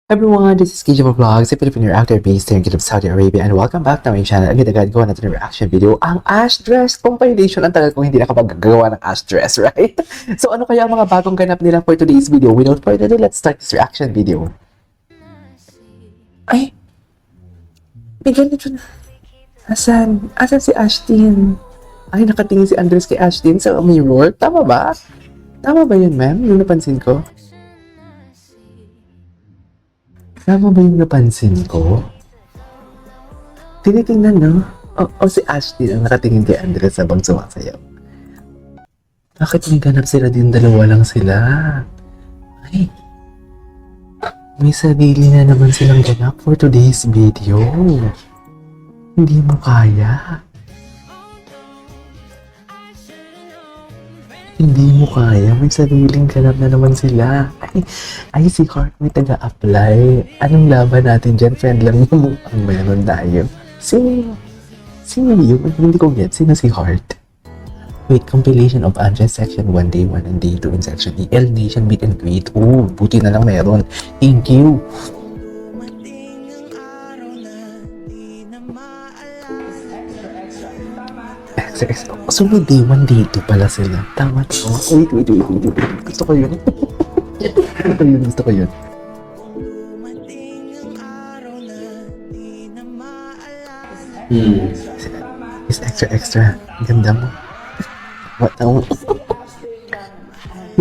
Everyone, this is KJ Vlogs, a Filipino actor based here in Kingdom, Saudi Arabia, and welcome back to my channel. Agad-agad gawa natin ng reaction video, ang Ash Dress compilation. Ang tagal kong hindi nakapag-gawa ng Ash Dress, right? So ano kaya ang mga bagong ganap nila for today's video? Without further ado, let's start this reaction video. Ay! May ganito na. Asan? Asan si Ashtin? Ay, nakatingin si Andres kay Ashtin sa mirror. Tama ba? Tama ba yun, ma'am? Yung napansin ko? Tama ba yung napansin ko? Tinitingnan, no? O si Ashley ang nakatingin kay Andres habang sumasayaw. Bakit may ganap sila din? Dalawa lang sila. Ay, may sarili na naman silang ganap for today's video. Hindi mo kaya. Hindi mo kaya. May sariling ganap na naman sila. Ay, si Heart may taga-apply. Anong laban natin dyan? Friend lang yung mukhang meron tayo. Sino? Sino yun? Hindi ko get. Sino si Heart? Wait, compilation of Andres Section 1, Day 1 and Day 2 in Section E. L Nation Meet and Greet. Oh, buti na lang meron. Thank you. So may Day 1, Day 2 pala sila. Tama. Wait. Gusto ko yun. Gusto ko yun. It's extra. Ganda mo. What now?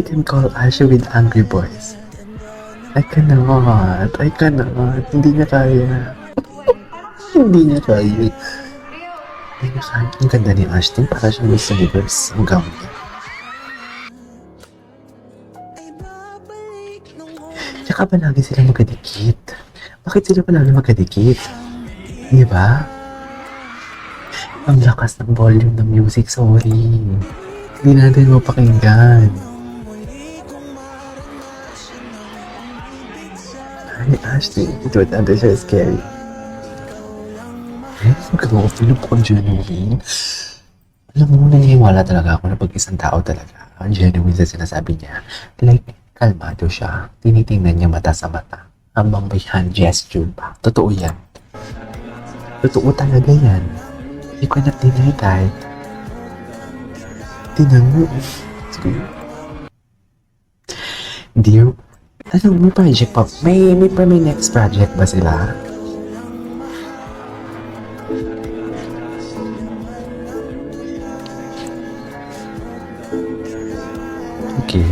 You can call Asha with angry voice. I cannot. Hindi niya kaya. Hindi niya kaya. Ang ganda ni Ashton. Para siyang Miss Universe. Ang gown niya. Tsaka palagi sila magkadikit. Bakit sila palagi magkadikit? Di ba? Ang lakas ng volume ng music. Sorry. Hindi natin mapakinggan. Ay, Ashley. Ito at ando siya scary. Ang feel ko genuine. Alam mo, naniniwala talaga ako na pag isang tao talaga, ang genuine sa sinasabi niya. Like, kalmado siya. Tinitingnan niya mata sa mata. Habang may hand gesture pa. Totoo yan. Totoo talaga yan. You cannot deny that. Tingnan mo. Dear, ano, may project pa. May next project ba sila? Okay.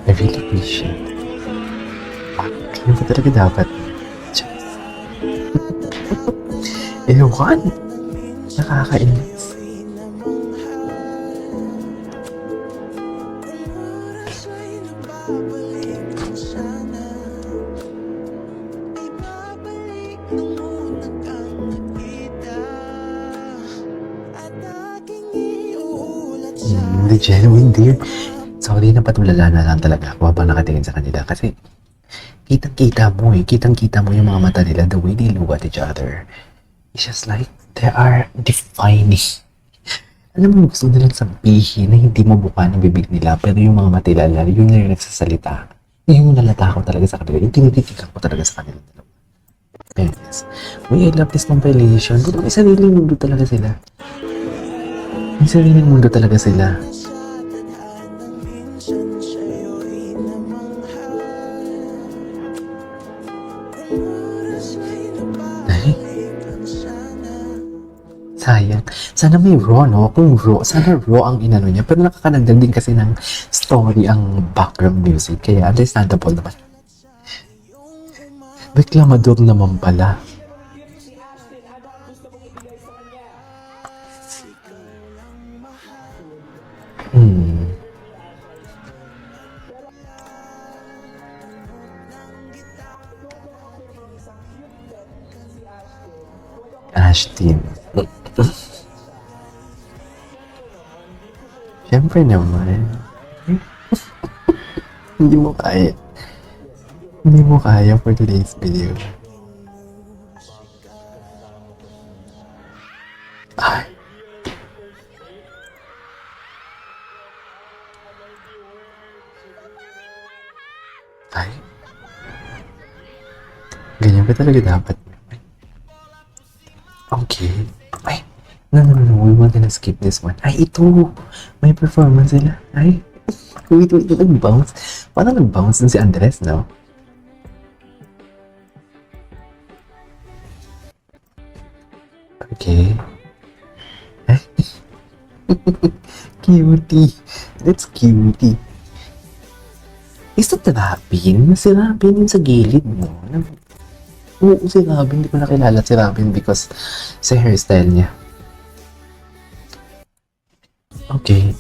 I really appreciate it. Kaya ba talaga dapat? Ewan! Nakakainis. The genuine dear. Sorry na patulala na lang talaga ako habang nakatingin sa kanila kasi kitang-kita mo yung mga mata nila, the way they look at each other. It's just like they are defining. Alam mo, gusto nilang sabihin na hindi mabuka ng bibig nila, pero yung mga mata nila, yun na yung nagsasalita. Yung nalata ko talaga sa kanila, yung tinitikikan ko talaga sa kanila. Yes. I love this compilation. May sariling mundo talaga sila. May sariling mundo talaga sila. Sayang. Sana may raw, no? Kung raw, sana raw ang inano niya. Pero nakakanagdag din kasi ng story ang background music. Kaya understandable naman. Reklamador naman pala. Ashtin. Siyempre naman. Hindi mo kaya. Hindi mo kaya for today's video. Ay. Ay. Ganyan ba talaga dapat? Okay. Ay. No. We're gonna skip this one. Ay, ito. May performance sila. Ay. Wait. Nag-bounce. Parang nag-bounce din si Andres, no? Okay. Ay. Cutie. That's cutie. Is that Robin? Si Robin yung sa gilid mo. Oo, si Robin. Hindi ko nakilala si Robin because sa hairstyle niya. Okay.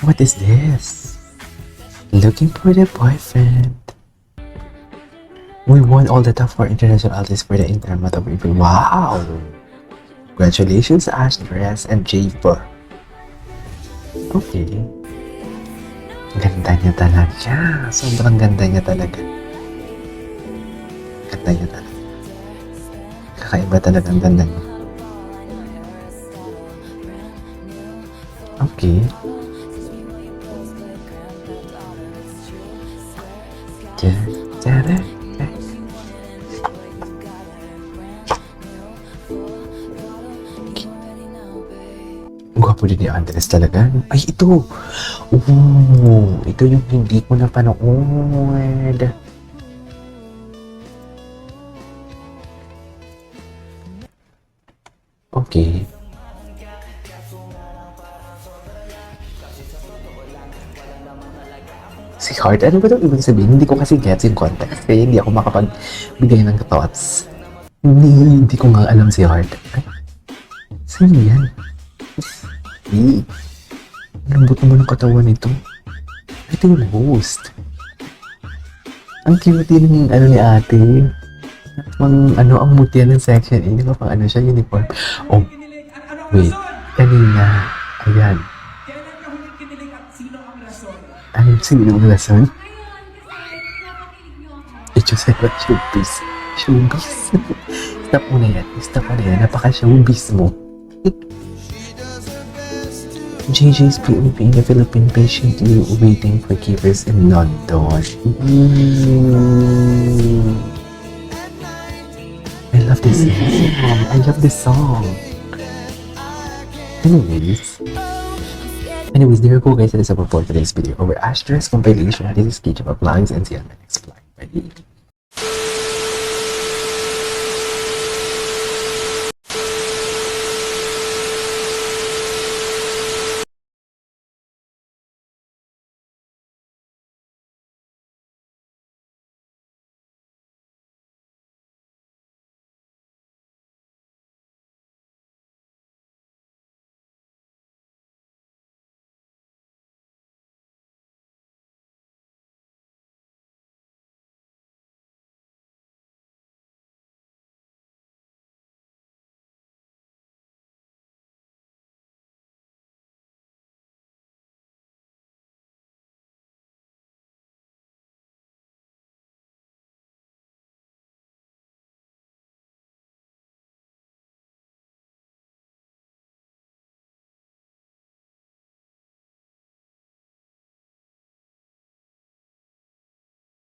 What is this? Looking for the boyfriend. We won all the top 4 international artists for the Intermat of April. Wow! Congratulations, Ashdress and Japer. Okay. Ganda niya talaga. Sobrang ganda niya talaga. Ganda niya talaga. Kakaiba talaga ang ganda niya. Okay. Tara. Gwapo din ni Andres talaga. Ay, ito! Ito yung hindi ko napanood. Okay. Si Heart, ano ba itong ibig sabihin? Hindi ko kasi gets yung context. Kaya hindi ako makapagbigay ng thoughts. Hindi ko nga alam si Heart. Ay, sino yan? Lambot naman ang katawan nito. Ito yung host. Ang cute yung ni ate. Ang mutya ng section. Hindi ko pang siya, uniform. Oh, wait. Kanina. Ayan. Sino ang rason? Joseph Showbiz. Stop mo na yan. Napaka-showbiz mo. JJ's POV in the Philippines patiently waiting for keepers in London. I love this song. Anyways, there you go guys. That is our for today's video. Our Ashdress compilation. This is Kitchen of Lines and see you on the next vlog. Bye.